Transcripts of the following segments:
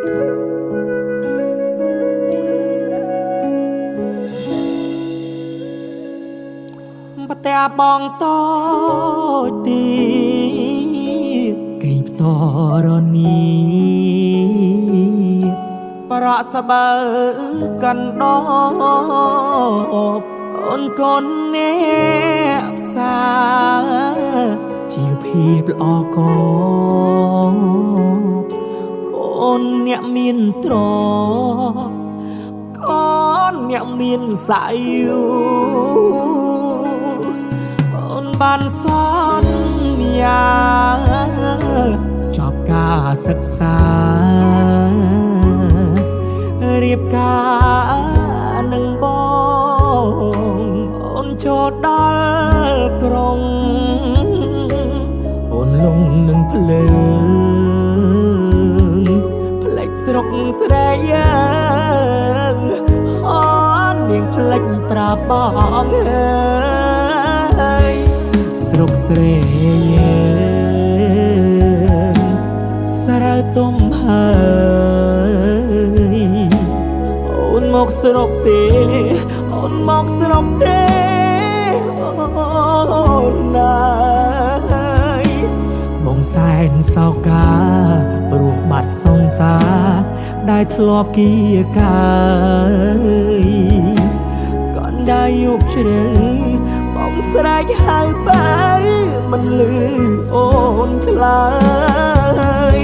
បតែបងតូចទីគេផ្តរនីប្រក់សបើកណ្ដោអូនកូនអ្នកផ្សារជីវភាពល្អកកូនអ្នកមានត្រកូនអ្នកមានសាយូអូនបានសន្យាចប់ការសិក្សារៀបការនឹងបងអូនចូលដល់ក្រុងអូនលងនឹងភ្លើងផ្លេចស្រុកស្រែយើងអូននាងផ្លេចប្រាប់បងហើយស្រុកស្រែយើងស្រែទុំហើយអូនមកស្រុកទេអូនមកស្រុកទេអូនណាយបងសែនសោកាព្រោះបាត់សង្សារដែលធ្លាប់គៀកាកូនដែលយុគជ្រៅបងស្រែកហៅបើមិនលឺអូនឆ្លើយ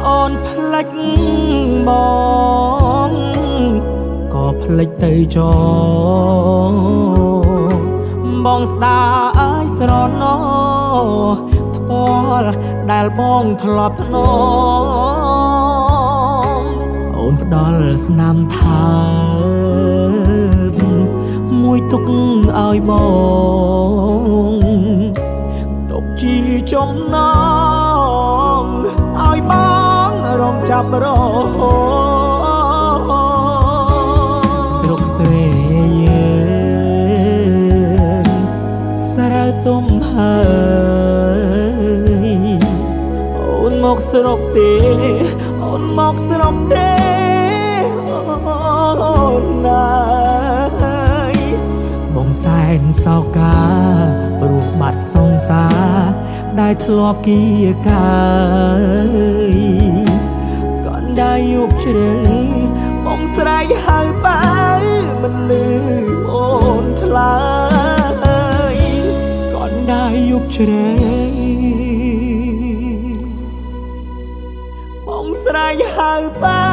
អូនផ្លិចបងក៏ផ្លិចទៅចបងស្ដាយស្រណោថ្ពាល់ដែលបងធ្លាប់ធ្នមអូនផ្ដល់ស្នាមថើបមួយទុកឲ្យបងទុកជាចំណងឲ្យបងរងចាំរហូតស្រុកស្រែយើងស្រែទុំហើយអូនមកស្រុកទេអូនមកស្រុកទេអូនណាយបងសែនសោកាព្រោះបាត់សង្សារដែលធ្លាប់គៀកាកូនដែលយុគជ្រៅបងស្រែកហៅបើមិនលឺអូនឆ្លើយកូនដែលយុគជ្រៅបងស្រែកហៅបើ